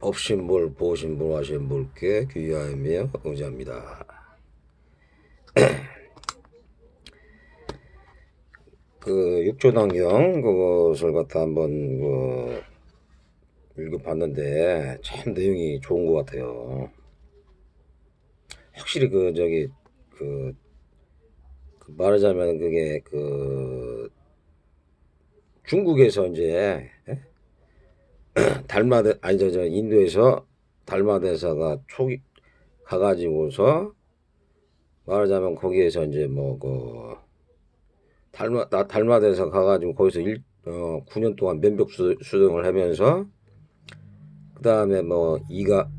없인 볼 보신 볼 하신 볼게 귀하며 의지합니다. 그 육조단경 그것을 갖다 한번 읽어봤는데 참 내용이 좋은 것 같아요. 확실히 말하자면 그게 중국에서 이제 달마대 아니 저 인도에서 달마대사가 초기 가가지고서 말하자면 거기에서 이제 달마대사 가가지고 거기서 9년 동안 면벽 수령을 하면서 그 다음에 이가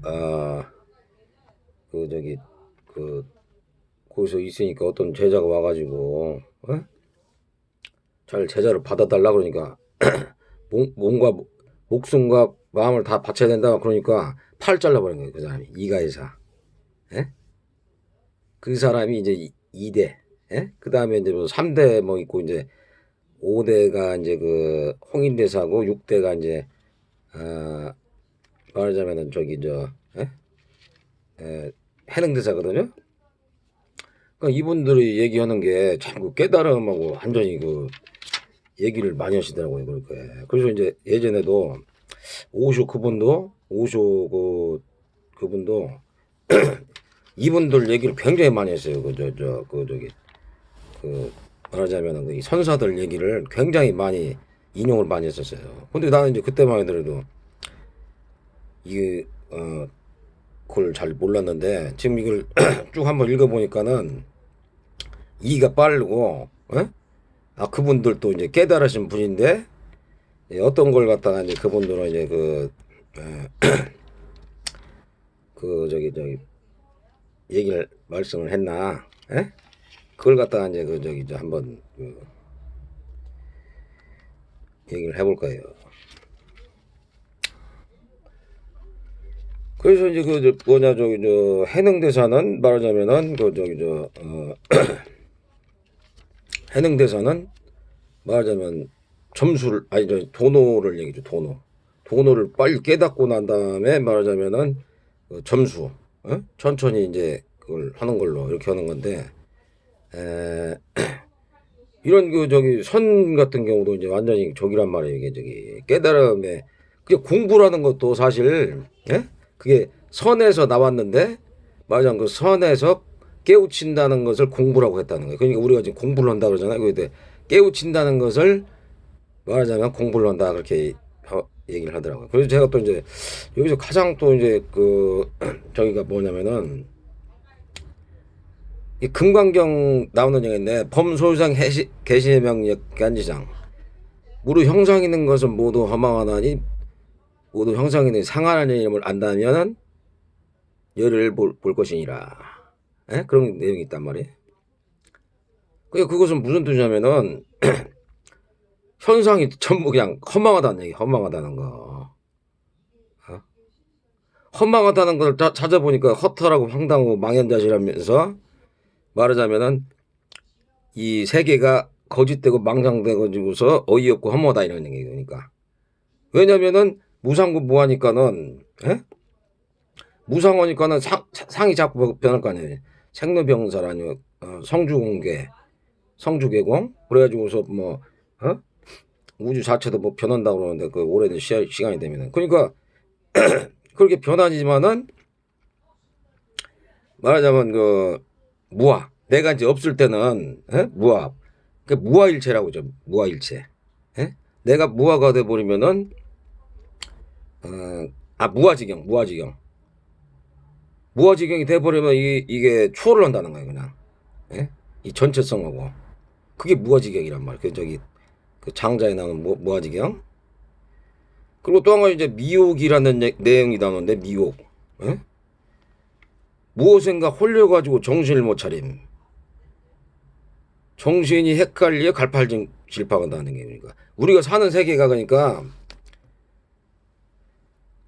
거기서 있으니까 어떤 제자가 와가지고 잘 제자를 받아달라 그러니까 몸과 목숨과 마음을 다 바쳐야 된다 그러니까 팔 잘라버린 거예요. 그 사람이 이가이사. 예? 그 사람이 이제 2대. 예? 그 다음에 이제 3대 있고 이제 5대가 이제 홍인대사고 6대가 이제 말하자면은 해능대사거든요. 그러니까 이분들이 얘기하는 게 참 깨달음하고 완전히 얘기를 많이 하시더라고요. 그렇게. 그래서 이제 예전에도 오쇼 그분도 이분들 얘기를 굉장히 많이 했어요. 말하자면 이 선사들 얘기를 굉장히 많이 인용을 많이 했었어요. 근데 나는 이제 그때만 하더라도 이게 그걸 잘 몰랐는데 지금 이걸 쭉 한번 읽어보니까는 이가 빠르고 그분들도 이제 깨달으신 분인데 어떤 걸 갖다가 이제 그분들은 이제 얘기를 말씀을 했나? 그걸 갖다가 이제 한번 얘기를 해볼 거예요. 그래서 이제 해능대사는 말하자면은 해능대사는 말하자면 도노를 얘기죠. 도노를 빨리 깨닫고 난 다음에 말하자면은 점수 천천히 이제 그걸 하는 걸로 이렇게 하는 건데 이런 선 같은 경우도 이제 완전히 저기란 말이에요. 이게 깨달음에 그게 공부라는 것도 사실 그게 선에서 나왔는데 말하자면 그 선에서 깨우친다는 것을 공부라고 했다는 거예요. 그러니까 우리가 지금 공부를 한다 그러잖아요. 근데 깨우친다는 것을 말하자면 공부를 한다 그렇게 얘기를 하더라고요. 그래서 제가 또 이제 여기서 가장 또 이제 저기가 뭐냐면은 이 금강경 나오는 얘기인데 범소유상 개시명력 간지장 무릇 형상 있는 것은 모두 허망하나니 모두 형상 있는 상하는 이름을 안다면은 열을 볼 것이니라. 그런 내용이 있단 말이에요. 그것은 무슨 뜻이냐면은 현상이 전부 그냥 허망하다는 얘기, 허망하다는 거. 허망하다는 걸 찾아보니까 허탈하고 황당하고 망연자실하면서 말하자면은 이 세계가 거짓되고 망상되고서 어이없고 허무하다 이런 얘기예요. 그러니까 왜냐면은 무상고 무하니까는 무상하니까는 상이 자꾸 변할 거 아니에요. 생로병사라니 성주공계 성주계공 그래가지고서 우주 자체도 변한다고 그러는데 그 오래된 시간이 되면은 그러니까 그렇게 변하지만은 말하자면 무아 내가 이제 없을 때는 무아 그 무아일체라고 죠 무아일체 내가 무아가 돼 버리면은 무아지경이 돼 버리면 이게 초월을 한다는 거예요. 그냥 이 전체성하고 그게 무아지경이란 말이에요. 그 장자에 나오는 무아지경. 그리고 또 한 가지 이제 미혹이라는 내용이 나오는데 미혹. 무엇인가 홀려가지고 정신을 못 차림. 정신이 헷갈려 갈팔질팡한다는 게 그러니까 우리가 사는 세계가 그러니까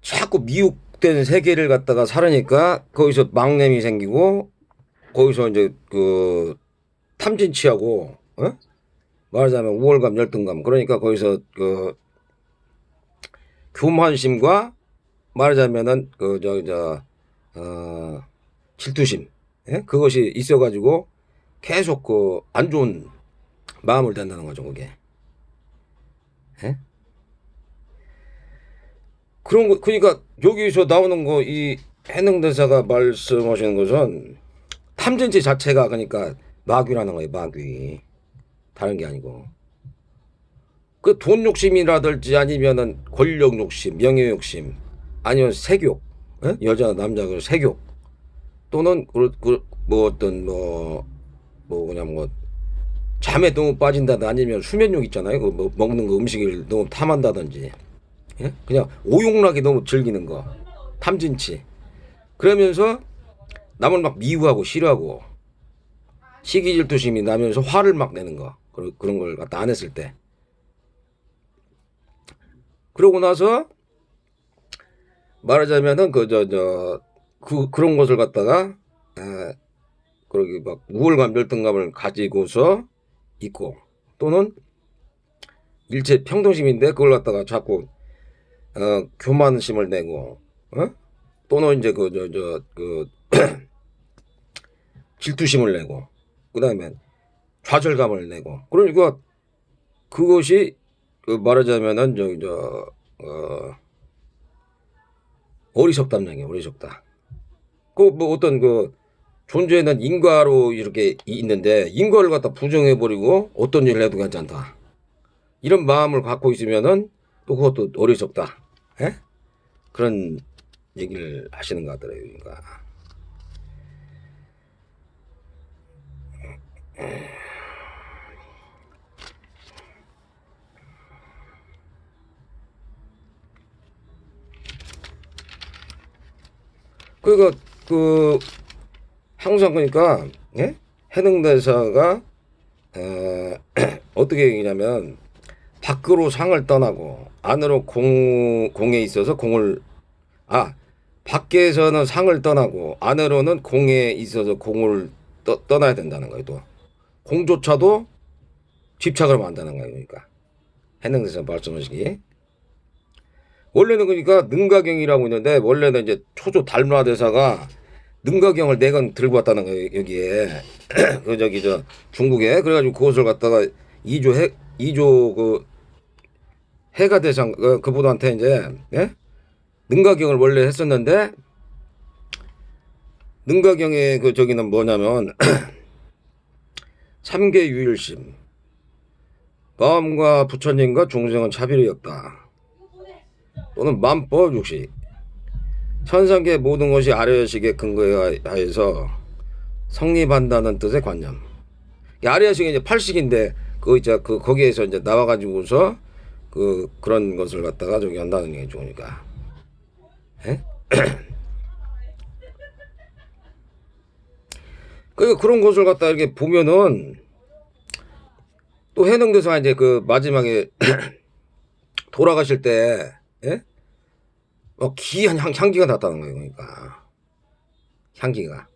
자꾸 미혹된 세계를 갖다가 살으니까 거기서 망념이 생기고 거기서 이제 탐진치하고 말하자면 우월감 열등감 그러니까 거기서 교만심과 말하자면은 질투심, 예? 그것이 있어가지고 계속 그 안 좋은 마음을 댄다는 거죠, 그게. 예? 그런 거 그러니까 여기서 나오는 거 이 해능대사가 말씀하시는 것은 탐진치 자체가 그러니까 마귀라는 거예요, 마귀. 다른 게 아니고. 그 돈 욕심이라든지 아니면은 권력 욕심, 명예 욕심, 아니면 색욕, 예? 여자 남자 그 색욕 또는 뭐 어떤 그냥 뭐 잠에 너무 빠진다든 아니면 수면욕 있잖아요. 그 뭐 먹는 거 음식을 너무 탐한다든지, 예? 그냥 오용락이 너무 즐기는 거, 탐진치. 그러면서 남을 막 미워하고 싫어하고 시기질투심이 나면서 화를 막 내는 거, 그런 걸 갖다 안 했을 때. 그러고 나서 말하자면은 그런 것을 갖다가 그러기 막 우월감 열등감을 가지고서 있고 또는 일체 평등심인데 그걸 갖다가 자꾸 교만심을 내고 또는 이제 질투심을 내고 그다음에 좌절감을 내고 그러니까 그것이 말하자면은 어리석다는 얘기예요. 어리석다. 그 뭐 어떤 그 존재는 인과로 이렇게 있는데 인과를 갖다 부정해 버리고 어떤 일을 해도 괜찮다. 이런 마음을 갖고 있으면은 또 그것도 어리석다. 예? 그런 얘기를 하시는 것 같더라고요. 그러니까. 그러니까 항상 그러니까 예? 해능대사가 어떻게 얘기냐면 밖으로 상을 떠나고 안으로 공에 있어서 공을 밖에서는 상을 떠나고 안으로는 공에 있어서 공을 떠나야 된다는 거예요. 또 공조차도 집착을 하면 안 되는 거예요. 그러니까 해능대사 말씀하시기 원래는 그러니까 능가경이라고 있는데 원래는 이제 초조 달마대사가 능가경을 4권 들고 왔다는 거예요. 여기에 저 중국에 그래가지고 그것을 갖다가 이조 그 해가 대상 그분한테 이제 예? 능가경을 원래 했었는데 능가경의 저기는 뭐냐면 삼계유일심 마음과 부처님과 중생은 차별이 없다. 또는 만법 육식 천상계 모든 것이 아래의식에 근거하여서 성립한다는 뜻의 관념. 아래의식이 이제 8식인데 거기에서 이제 나와가지고서 그런 것을 갖다가 저기 한다는 게 좋으니까. 예? 그러니까 그런 것을 갖다 이렇게 보면은 또 해능대사가 이제 마지막에 돌아가실 때 예? 기이한 향기가 났다는 거예요. 그러니까 향기가.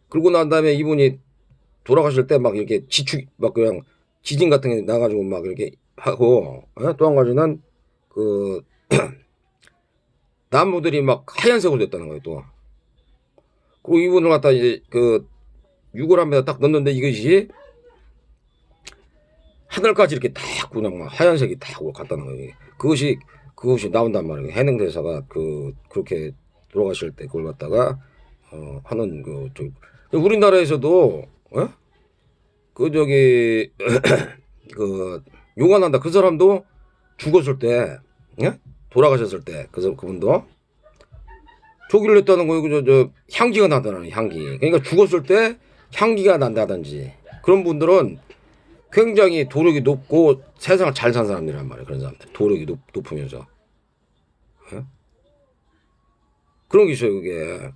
그러고 난 다음에 이분이 돌아가실 때 막 이렇게 막 그냥 지진 같은 게 나가지고 막 이렇게 하고 또 한 가지는 나무들이 막 하얀색으로 됐다는 거예요. 또 그리고 이분을 갖다 이제 유골함에다 딱 넣는데 이것이 하늘까지 이렇게 딱 그냥 막 하얀색이 딱 갔다는 거예요. 그것이 나온단 말이에요. 해능대사가 그렇게 돌아가실 때 그걸 갖다가 하는 우리나라에서도 요관한다 그 사람도 죽었을 때 예? 돌아가셨을 때 그분도 조기를 했다는 거예요. 향기가 나다는 향기. 그러니까 죽었을 때 향기가 난다든지 그런 분들은 굉장히 도력이 높고 세상을 잘 산 사람들이란 말이에요. 그런 사람들 도력이 높으면서 예? 그런 게 있어요. 그게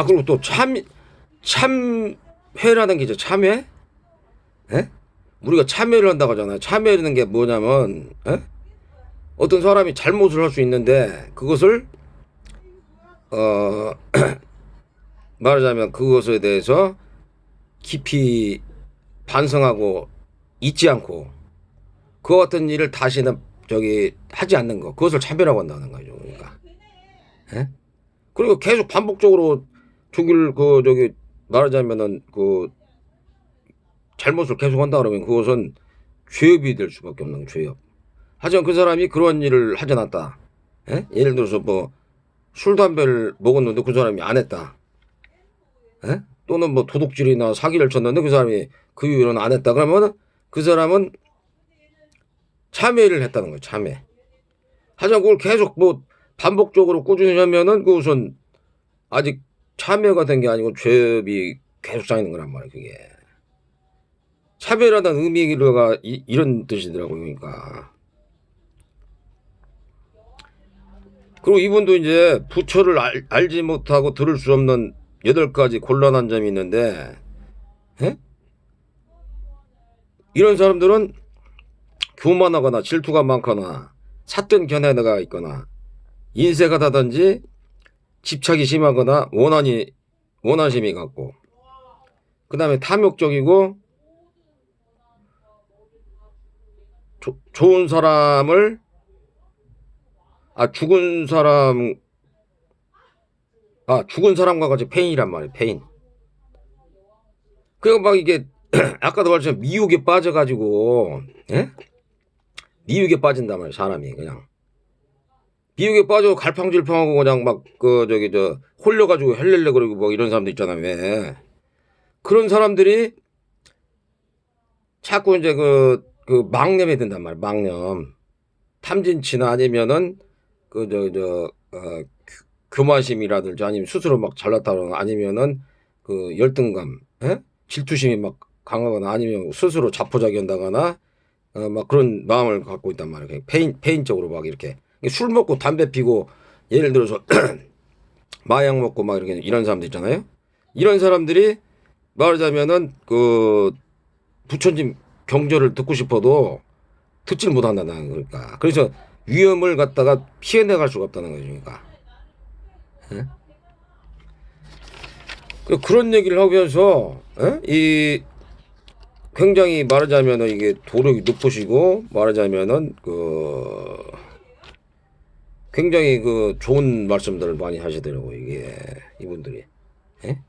그리고 또 참회라는 게 있죠. 참회? 예? 우리가 참회를 한다고 하잖아요. 참회라는 게 뭐냐면 예? 어떤 사람이 잘못을 할 수 있는데 그것을 말하자면 그것에 대해서 깊이 반성하고 잊지 않고 그 같은 일을 다시는 하지 않는 거, 그것을 참여라고 한다는 거죠. 그러니까. 예? 그리고 계속 반복적으로 말하자면은 잘못을 계속 한다 그러면 그것은 죄업이 될 수밖에 없는 죄업. 하지만 그 사람이 그런 일을 하지 않았다. 예? 예를 들어서 뭐 술 담배를 먹었는데 그 사람이 안 했다. 예? 또는 뭐 도둑질이나 사기를 쳤는데 그 사람이 그 이후로는 안 했다. 그러면 그 사람은 참회를 했다는 거예요. 참회. 하지만 그걸 계속 뭐 반복적으로 꾸준히 하면은 그것은 아직 참회가 된 게 아니고 죄업이 계속 쌓이는 거란 말이에요. 그게. 차별하다는 의미가 이런 뜻이더라고요. 그러니까. 그리고 이분도 이제 부처를 알지 못하고 들을 수 없는 8가지 곤란한 점이 있는데, 에? 이런 사람들은 교만하거나 질투가 많거나 삿된 견해가 있거나 인색가 다든지 집착이 심하거나 원한심이 갖고, 그 다음에 탐욕적이고 좋은 사람을 죽은 사람과 같이 페인이란 말이에요. 페인. 그리고 막 이게 아까도 말했지만 미혹에 빠져가지고, 예? 미혹에 빠진단 말이에요. 사람이 그냥 미혹에 빠져 갈팡질팡하고 그냥 막 홀려가지고 헬렐레 그러고 뭐 이런 사람도 있잖아요. 왜? 그런 사람들이 자꾸 이제 망념이 된단 말이에요. 망념. 탐진치나 아니면은 교만심이라든지 아니면 스스로 막 잘났다거나 아니면은 열등감, 예? 질투심이 막 강하거나 아니면 스스로 자포자기한다거나 막 그런 마음을 갖고 있단 말이에요. 페인적으로 막 이렇게 술 먹고 담배 피고 예를 들어서 마약 먹고 막 이렇게 이런 사람들 있잖아요. 이런 사람들이 말하자면은 부처님 경절을 듣고 싶어도 듣지를 못한다는 그러니까. 그래서 위험을 갖다가 피해나갈 수가 없다는 거죠. 그러니까. 예? 그런 얘기를 하면서 이 굉장히 말하자면은 이게 도력이 높으시고 말하자면은 굉장히 좋은 말씀들을 많이 하시더라고요. 이게 이분들이. 예?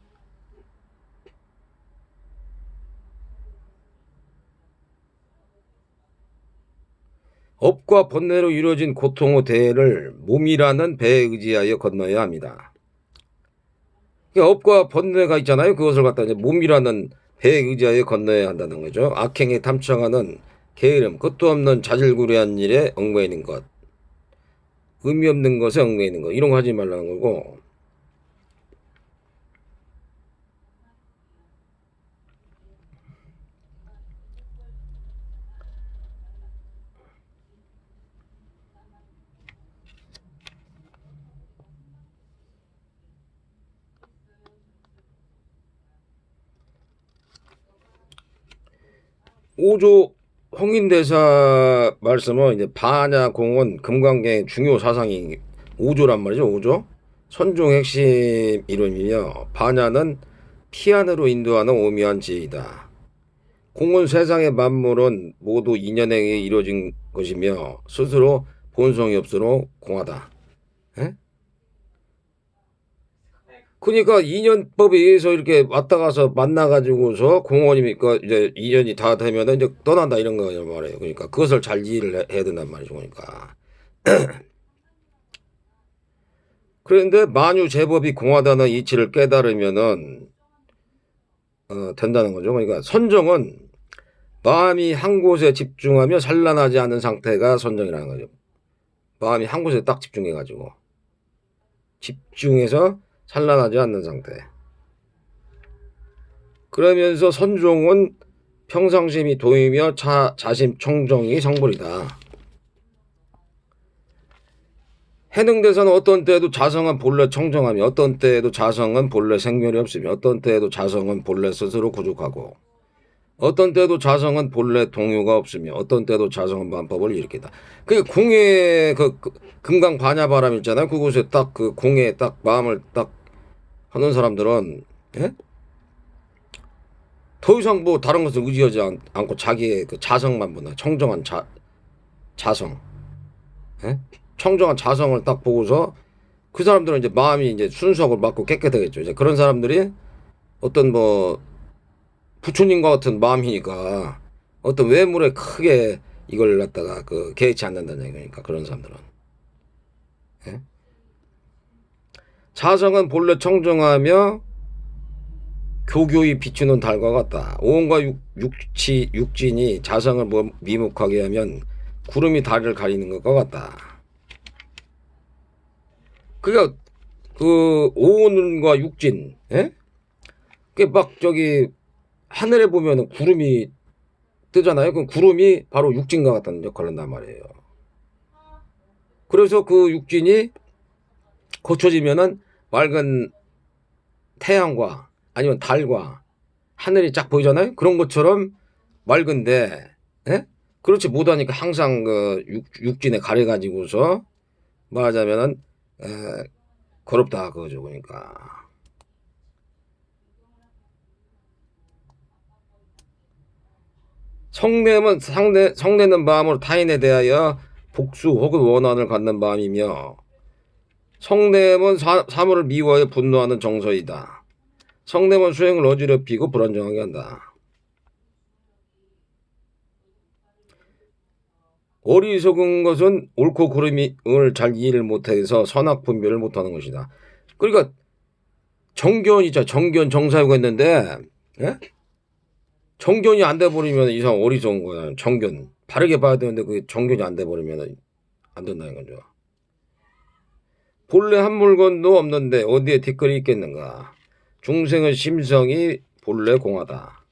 업과 번뇌로 이루어진 고통의 대해를 몸이라는 배에 의지하여 건너야 합니다. 그러니까 업과 번뇌가 있잖아요. 그것을 갖다 이제 몸이라는 배에 의지하여 건너야 한다는 거죠. 악행에 탐청하는 게으름, 끝도 없는 자질구레한 일에 얽매이는 있는 것, 의미 없는 것에 얽매이는 있는 것, 이런 거 하지 말라는 거고. 오조 홍인대사 말씀은 이제 반야공은 금강경의 중요 사상이 오조란 말이죠. 오조. 선종 핵심 이론이며 반야는 피안으로 인도하는 오묘한 지혜이다. 공은 세상의 만물은 모두 인연에 의해 이루어진 것이며 스스로 본성이 없으로 공하다. 에? 그러니까 인연법에 의해서 이렇게 왔다 가서 만나가지고서 공원이니까 이제 인연이 다 되면 이제 떠난다 이런 거 말이에요. 그러니까 그것을 잘 이해를 해야 된단 말이죠. 그러니까. 그런데 만유 제법이 공하다는 이치를 깨달으면은 된다는 거죠. 그러니까 선정은 마음이 한 곳에 집중하며 산란하지 않은 상태가 선정이라는 거죠. 마음이 한 곳에 딱 집중해가지고 집중해서 산란하지 않는 상태. 그러면서 선종은 평상심이 도이며 자심 청정이 성불이다. 해능대사는 어떤 때에도 자성은 본래 청정하며 어떤 때에도 자성은 본래 생멸이 없으며 어떤 때에도 자성은 본래 스스로 구족하고 어떤 때도 자성은 본래 동요가 없으며 어떤 때도 자성은 만법을 일으킨다. 그 공에 금강 반야바람 있잖아요. 그곳에 딱 공에 딱 마음을 딱 하는 사람들은, 예? 더 이상 뭐 다른 것을 의지하지 않고 자기의 그 자성만 보나 청정한 자성, 예? 청정한 자성을 딱 보고서 그 사람들은 이제 마음이 이제 순수하고 맑고 깨끗하겠죠. 이제 그런 사람들이 어떤 뭐 부처님과 같은 마음이니까 어떤 외물에 크게 이걸 갖다가 그 개의치 않는다는 얘기니까 그런 사람들은. 예? 자성은 본래 청정하며 교교히 비추는 달과 같다. 오온과 육진이 자성을 미목하게 하면 구름이 달을 가리는 것과 같다. 그러니까 그 오온과 육진, 예? 그게 막 저기 하늘에 보면은 구름이 뜨잖아요. 그 구름이 바로 육진과 같다는 역할을 한단 말이에요. 그래서 그 육진이 거쳐지면은 맑은 태양과 아니면 달과 하늘이 쫙 보이잖아요. 그런 것처럼 맑은데, 예? 그렇지 못하니까 항상 그 육진에 가려가지고서 말하자면은 거롭다 그거죠. 그러니까 성내는 마음으로 타인에 대하여 복수 혹은 원한을 갖는 마음이며, 성냄은 사물을 미워해 분노하는 정서이다. 성냄은 수행을 어지럽히고 불안정하게 한다. 어리석은 것은 옳고 그름을 잘 이해를 못해서 선악 분별을 못하는 것이다. 그러니까 정견이죠. 정견 정사유가 있는데, 예? 정견이 안 돼버리면 이상 어리석은 거야. 정견 바르게 봐야 되는데 그 정견이 안 돼버리면 안 된다는 거죠. 본래 한 물건도 없는데 어디에 뒷거리 있겠는가. 중생의 심성이 본래 공하다.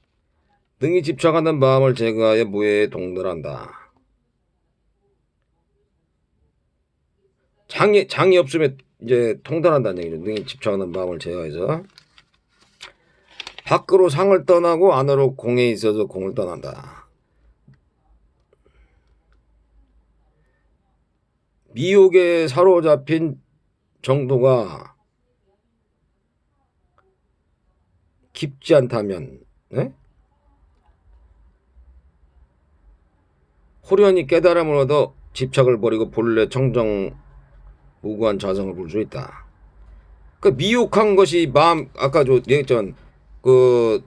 능히 집착하는 마음을 제거하여 무예에 동떨한다. 장이 없으면 이제 통달한다는 얘기죠. 능히 집착하는 마음을 제거해서 밖으로 상을 떠나고 안으로 공에 있어서 공을 떠난다. 미혹에 사로잡힌 정도가 깊지 않다면, 네? 호련히 깨달음을 얻어 집착을 버리고 본래 청정 무구한 자성을 볼 수 있다. 그 미혹한 것이 마음, 아까 저 얘기했던 그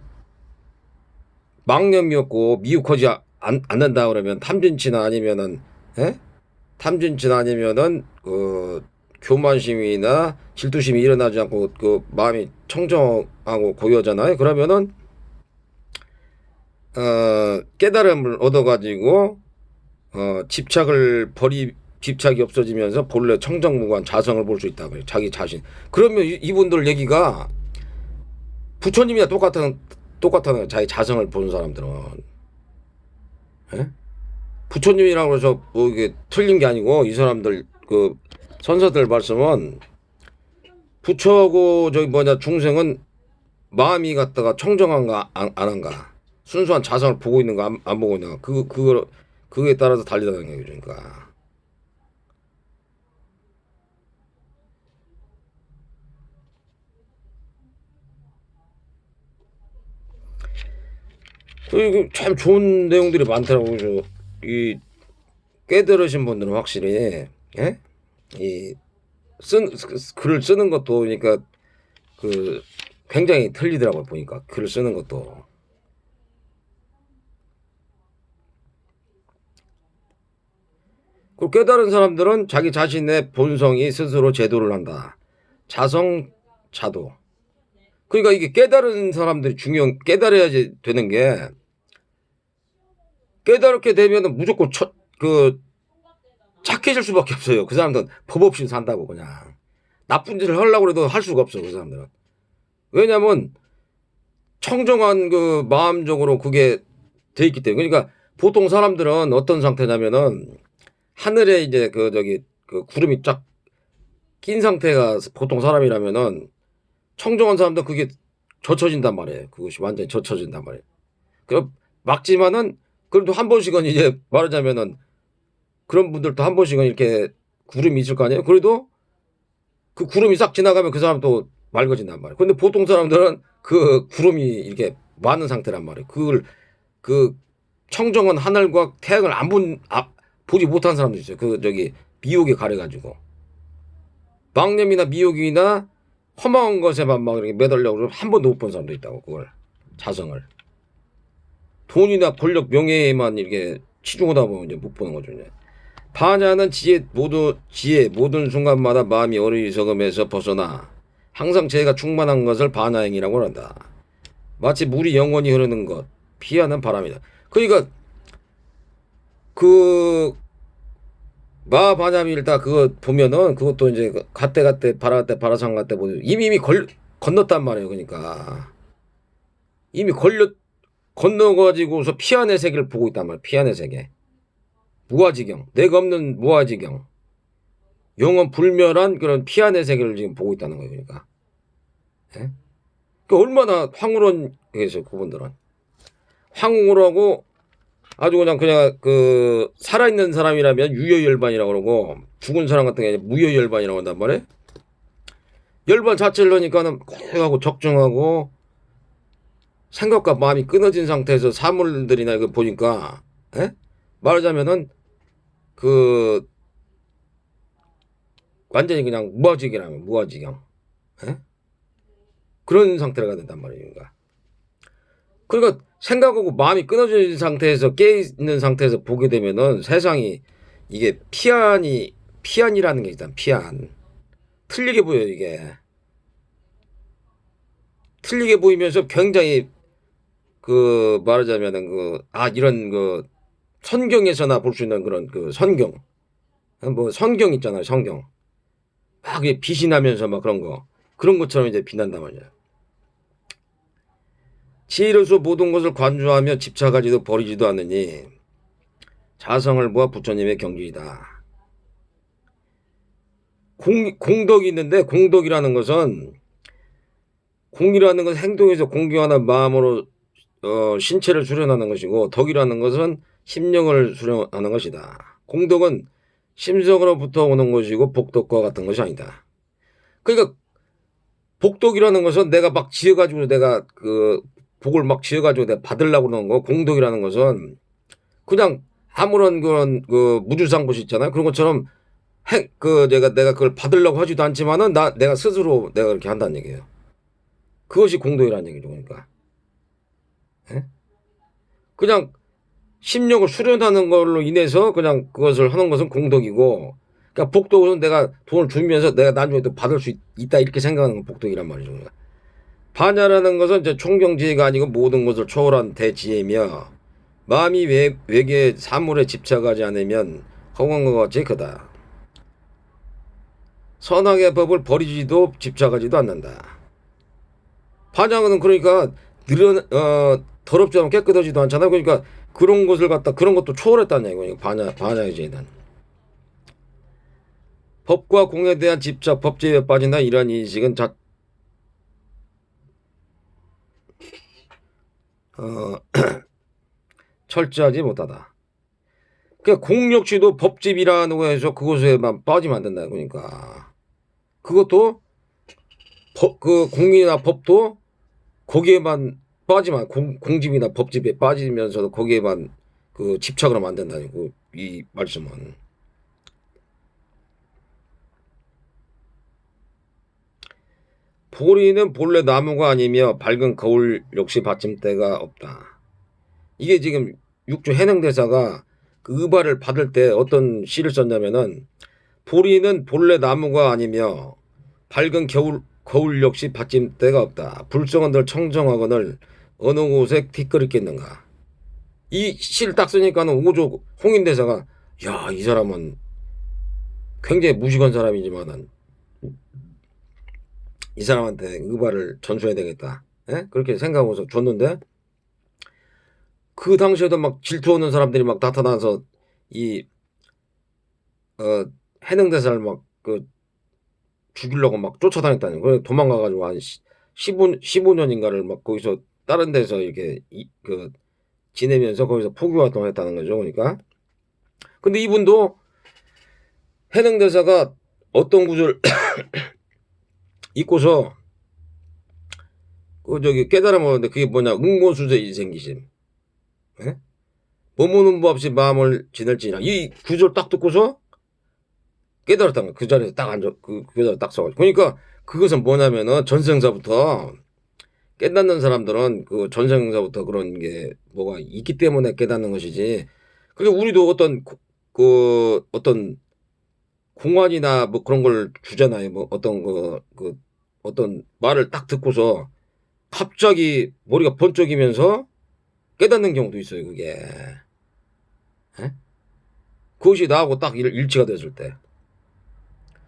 망념이었고 미혹하지 않는다 그러면 탐진치나 아니면은, 예? 탐진치나 아니면은 그 교만심이나 질투심이 일어나지 않고 그 마음이 청정하고 고요하잖아요. 그러면은 깨달음을 얻어가지고 집착이 없어지면서 본래 청정무구한 자성을 볼 수 있다. 자기 자신. 그러면 이분들 얘기가 부처님이나 똑같은 거예요. 자기 자성을 보는 사람들은. 예? 부처님이라고 해서 뭐 이게 틀린 게 아니고 이 사람들 그 선사들 말씀은 부처하고 저기 중생은 마음이 갖다가 청정한가 안 한가, 순수한 자성을 보고 있는가 안 보고 있는가, 그거에 따라서 달리다는 얘기죠. 그러니까 참 좋은 내용들이 많더라고요. 이 깨달으신 분들은 확실히, 예? 이 글을 쓰는 것도 그러니까 그 굉장히 틀리더라고요. 보니까 글을 쓰는 것도. 그 깨달은 사람들은 자기 자신의 본성이 스스로 제도를 한다. 자성 자도. 그러니까 이게 깨달은 사람들이 깨달아야지 되는 게, 깨달게 되면 무조건 착해질 수밖에 없어요. 그 사람들은 법 없이 산다고 그냥. 나쁜 짓을 하려고 해도 할 수가 없어, 그 사람들은. 왜냐면 청정한 그 마음적으로 그게 돼 있기 때문에. 그러니까 보통 사람들은 어떤 상태냐면은 하늘에 이제 그 구름이 쫙 낀 상태가 보통 사람이라면은 청정한 사람도 그게 젖혀진단 말이에요. 그것이 완전히 젖혀진단 말이에요. 그 막지만은 그래도 한 번씩은 이제 말하자면은 그런 분들도 한 번씩은 이렇게 구름이 있을 거 아니에요. 그래도 그 구름이 싹 지나가면 그 사람 또 맑아진단 말이에요. 근데 보통 사람들은 그 구름이 이렇게 많은 상태란 말이에요. 그걸 그 청정한 하늘과 태양을 보지 못한 사람도 있어요. 그 저기 미혹에 가려가지고 망념이나 미혹이나 허망한 것에만 막 이렇게 매달려고 한 번도 못 본 사람도 있다고. 그걸 자성을 돈이나 권력 명예에만 이렇게 치중하다 보면 이제 못 보는 거죠. 이제. 반야는 지혜 모든 순간마다 마음이 어리석음에서 벗어나 항상 지혜가 충만한 것을 반야행이라고 한다. 마치 물이 영원히 흐르는 것 피하는 바람이다. 그러니까 그 마반야밀다 그거 보면은 그것도 이제 갓대 바라상 갓대 보면 이미 건넜단 말이에요. 그러니까 이미 건너가지고서 피안의 세계를 보고 있단 말이에요. 피안의 세계 무아지경 내가 없는 무아지경 영원 불멸한 그런 피안의 세계를 지금 보고 있다는 거예요. 그러니까, 예? 그 얼마나 황홀한 게죠. 그분들은 황홀하고 아주 그냥 그 살아있는 사람이라면 유효열반이라고 그러고 죽은 사람 같은 게 무효열반이라고 한단 말이에요. 열반 자체를 넣으니까는 고하고 적정하고 생각과 마음이 끊어진 상태에서 사물들이나 이거 보니까, 에? 말하자면은 그 완전히 그냥 무아지경이라면 무아지경, 에? 그런 상태가 된단 말이에요. 그러니까 생각하고 마음이 끊어진 상태에서 깨있는 상태에서 보게 되면은 세상이 이게 피안이라는 게 일단 피안 틀리게 보여요. 이게 틀리게 보이면서 굉장히 그 말하자면은 이런 그 선경에서나 볼 수 있는 그런 그 선경 뭐 성경 있잖아요. 성경 막 빛이 나면서 막 그런 것처럼 이제 빛난단 말이에요. 지혜로서 모든 것을 관조하며 집착하지도 버리지도 않으니 자성을 모아 부처님의 경지이다. 공덕이 있는데 공덕이라는 것은 공이라는 것은 행동에서 공경하는 마음으로 신체를 수련하는 것이고 덕이라는 것은 심령을 수련하는 것이다. 공덕은 심성으로부터 오는 것이고 복덕과 같은 것이 아니다. 그러니까 복덕이라는 것은 내가 막 지어가지고 내가 그 복을 막 지어가지고 내가 받으려고 그러는 거. 공덕이라는 것은 그냥 아무런 그런 그 무주상보시 있잖아요. 그런 것처럼 내가 그걸 받으려고 하지도 않지만은 내가 스스로 내가 그렇게 한다는 얘기예요. 그것이 공덕이라는 얘기죠. 그러니까. 예? 그냥 심령을 수련하는 걸로 인해서 그냥 그것을 하는 것은 공덕이고, 그러니까 복덕은 내가 돈을 주면서 내가 나중에 또 받을 수 있다 이렇게 생각하는 건 복덕이란 말이죠. 그러니까. 반야라는 것은 이제 총경지혜가 아니고 모든 것을 초월한 대지혜며 마음이 외계 사물에 집착하지 않으면 허공과 같이 크다. 선악의 법을 버리지도 집착하지도 않는다. 반야는 그러니까 더럽지 않고 깨끗하지도 않잖아요. 그러니까 그런 것을 그런 것도 초월했다는 얘기예요. 반야의 지혜는. 법과 공에 대한 집착, 법제에 빠진다 이러한 인식은 철저하지 못하다. 그러니까 공 역시도 법집이라고 해서 그것에만 빠지면 안 된다. 그러니까 그것도 그 공이나 법도 거기에만 빠지면 공집이나 법집에 빠지면서도 거기에만 그 집착을 하면 안 된다고 이 말씀은. 보리는 본래 나무가 아니며 밝은 거울 역시 받침대가 없다. 이게 지금 육조 해능대사가 그 의발을 받을 때 어떤 시를 썼냐면은 보리는 본래 나무가 아니며 밝은 거울 역시 받침대가 없다. 불성은들 청정하거늘 어느 곳에 티끌이 겠는가. 이 시를 딱 쓰니까는 오조 홍인대사가 야, 이 사람은 굉장히 무식한 사람이지만은 이 사람한테 의발을 전수해야 되겠다. 예? 그렇게 생각하고서 줬는데 그 당시에도 막 질투하는 사람들이 막 나타나서 이 해능대사를 막 죽이려고 막 쫓아다녔다는 거예요. 도망가가지고 한 15년인가를 막 거기서 다른 데서 이렇게 지내면서 거기서 포교 활동을 했다는 거죠. 그러니까. 근데 이분도 해능대사가 어떤 구절 입고서 그 저기 깨달음 얻는데 그게 뭐냐? 응모수세 일생기심. 예? 몸무는 법 없이 마음을 지낼지니라. 이 구절 딱 듣고서 깨달았다는 거야. 그 자리에서 딱 앉아 그 자리에 딱 서가지고. 그러니까 그것은 뭐냐면은 전생사부터 깨닫는 사람들은 그 전생사부터 그런 게 뭐가 있기 때문에 깨닫는 것이지. 그러니까 우리도 어떤 공안이나 뭐 그런 걸 주잖아요. 뭐 어떤 어떤 말을 딱 듣고서 갑자기 머리가 번쩍이면서 깨닫는 경우도 있어요. 그게. 예? 그것이 나하고 딱 일치가 됐을 때.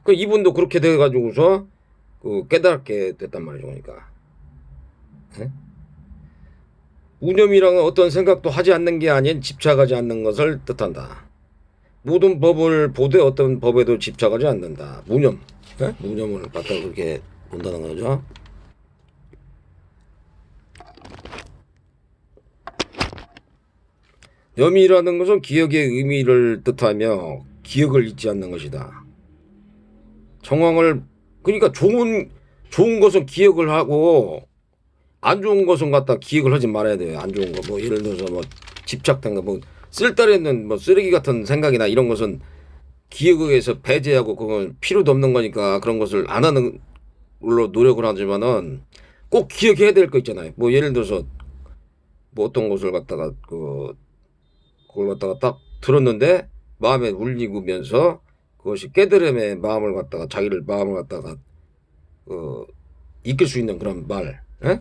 그 이분도 그렇게 돼가지고서 그 깨닫게 됐단 말이죠. 그러니까. 예? 무념이랑은 어떤 생각도 하지 않는 게 아닌 집착하지 않는 것을 뜻한다. 모든 법을 보되 어떤 법에도 집착하지 않는다. 무념. 예? 무념을 갖다 그렇게 본다는 거죠. 염이라는 것은 기억의 의미를 뜻하며 기억을 잊지 않는 것이다. 정황을 그러니까 좋은 것은 기억을 하고 안 좋은 것은 갖다 기억을 하지 말아야 돼요. 안 좋은 거 뭐 예를 들어서 뭐 집착된 거 뭐 쓸데없는 뭐 쓰레기 같은 생각이나 이런 것은 기억에서 배제하고 그건 필요도 없는 거니까 그런 것을 안 하는 걸로 노력을 하지만은 꼭 기억해야 될 거 있잖아요. 뭐 예를 들어서 뭐 어떤 것을 갖다가 그걸 갖다가 딱 들었는데 마음에 울리면서 그것이 깨달음의 마음을 갖다가 자기를 마음을 갖다가 이끌 수 있는 그런 말, 에?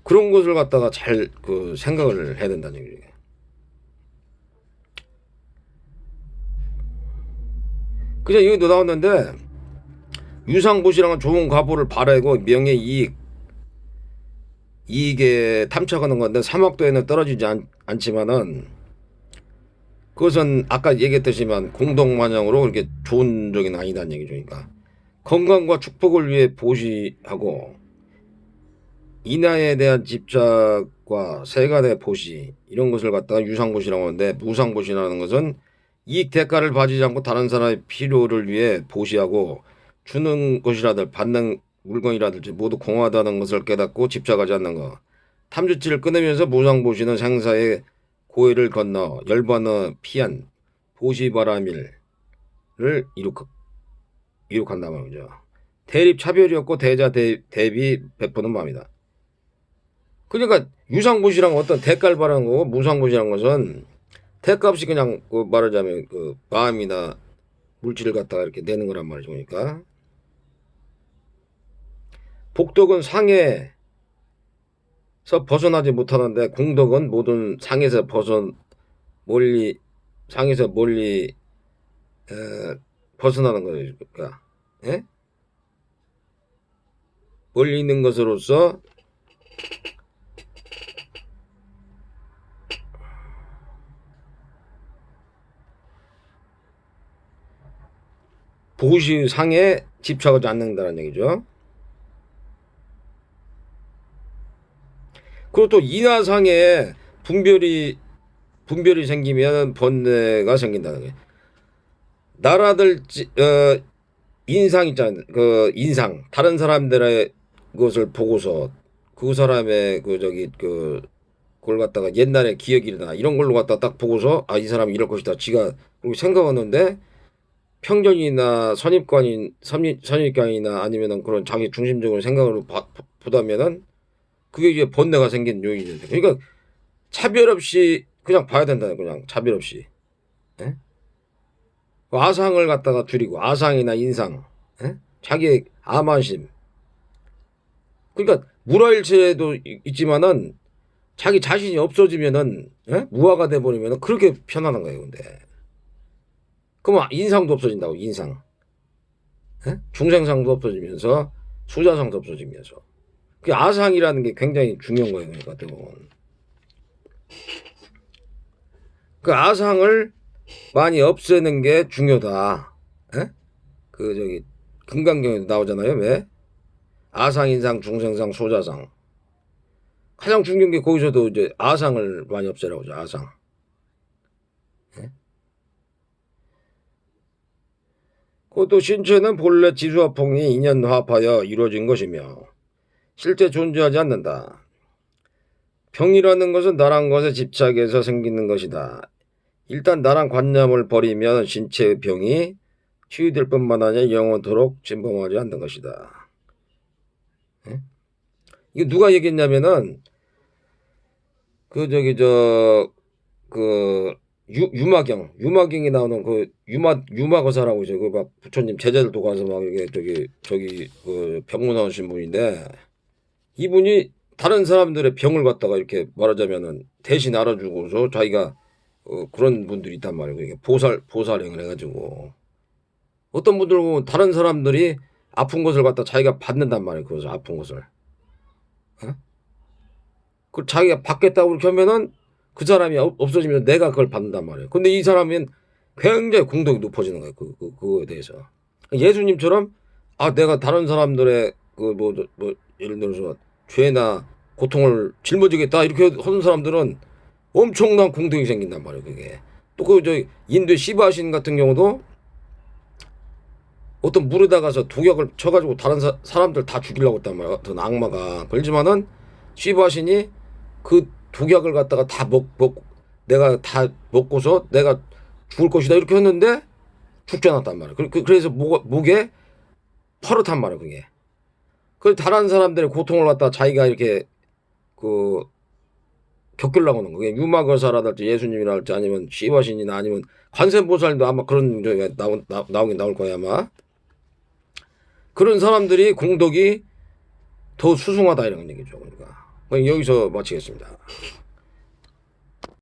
그런 것을 갖다가 잘 생각을 해야 된다는 얘기예요. 그냥 여기도 나왔는데 유상보시랑은 좋은 과보를 바라고 명예 이익에 탐착하는 건데 사막도에는 떨어지지 않지만은 그것은 아까 얘기했듯이만 공동만영으로 그렇게 좋은 적이 아니다는 얘기죠. 그러니까 건강과 축복을 위해 보시하고 인하에 대한 집착과 세간의 보시 이런 것을 갖다가 유상보시라고 하는데 무상보시라는 것은 이익 대가를 받지 않고 다른 사람의 필요를 위해 보시하고 주는 것이라든 받는 물건이라든지 모두 공허하다는 것을 깨닫고 집착하지 않는 것. 탐주치를 끊으면서 무상보시는 생사의 고해를 건너 열반어 피한 보시바라밀을 이룩한다 말이죠. 대립 차별이 없고 대자 대비 베푸는 마음이다. 그러니까 유상보시란 어떤 대가를 바라는 거고 무상보시란 것은 대가 없이 그냥 말하자면 마음이나 물질을 갖다가 이렇게 내는 거란 말이죠. 그러니까 복덕은 상해서 벗어나지 못하는데 공덕은 모든 상에서 멀리 벗어나는 거예요. 그러니까 예? 멀리 있는 것으로서 보시상에 집착하지 않는다는 얘기죠. 그리고 또 인하상에 분별이 생기면 번뇌가 생긴다는 거예요. 나라들 인상 있잖아요. 인상 다른 사람들의 것을 보고서 그 사람의 그걸 갖다가 옛날에 기억이나 이런 걸로 갖다 딱 보고서 이 사람이 이럴 것이다. 지가 그렇게 생각하는데 편견이나 선입관이나 아니면은 그런 자기 중심적으로 생각을 보다면은 그게 이제 번뇌가 생긴 요인이 된다. 그러니까 차별 없이 그냥 봐야 된다. 그냥 차별 없이. 예? 아상을 갖다가 줄이고 아상이나 인상, 예? 자기의 암환심. 그러니까 무라일체도 있지만은 자기 자신이 없어지면은 무아가 돼 버리면은 그렇게 편안한 거예요. 근데 그럼 인상도 없어진다고 인상. 중생상도 없어지면서 수자상도 없어지면서 그 아상이라는 게 굉장히 중요한 거예요. 그러니까 대부분 그 아상을 많이 없애는 게 중요하다. 금강경에도 나오잖아요. 왜? 아상, 인상, 중생상, 소자상. 가장 중요한 게 거기서도 이제 아상을 많이 없애라고 하죠. 아상. 그것도 신체는 본래 지수화풍이 인연화합하여 이루어진 것이며 실제 존재하지 않는다. 병이라는 것은 나란 것에 집착해서 생기는 것이다. 일단 나란 관념을 버리면 신체의 병이 치유될 뿐만 아니라 영원토록 진범하지 않는 것이다. 예? 이거 누가 얘기했냐면은 유마경이 나오는 그 유마거사라고 이제 그 막 부처님 제자들도 가서 막 이게 저기 그 병문 하신 분인데, 이분이 다른 사람들의 병을 갖다가 이렇게 말하자면은 대신 알아주고서 자기가 그런 분들이 있단 말이에요. 이게 보살행을 해가지고 어떤 분들 보면 다른 사람들이 아픈 것을 갖다 자기가 받는단 말이에요. 그래서 아픈 것을. 어? 그 자기가 받겠다고 이렇게 하면은 그 사람이 없어지면 내가 그걸 받는단 말이에요. 근데 이 사람은 굉장히 공덕이 높아지는 거예요. 그거에 대해서. 예수님처럼 내가 다른 사람들의 예를 들어서 죄나 고통을 짊어지겠다 이렇게 하는 사람들은 엄청난 공덕이 생긴단 말이에요. 그게. 또 인도 시바신 같은 경우도 어떤 물에다 가서 독약을 쳐가지고 다른 사람들 다 죽이려고 했단 말이야. 어떤 악마가. 그렇지만은 시바신이 그 독약을 갖다가 다 내가 다 먹고서 내가 죽을 것이다 이렇게 했는데 죽지 않았단 말이야. 그래서 목에 퍼렇단 말이야. 그게. 그 다른 사람들의 고통을 갖다가 자기가 이렇게 겪으려고 하는 거예요. 유마거사라든지 예수님이랄지 아니면 시바신이나 아니면 관세음보살도 아마 그런 저기가 나오긴 나올 거야 아마. 그런 사람들이 공덕이 더 수승하다 이런 얘기죠. 그러니까 여기서 마치겠습니다.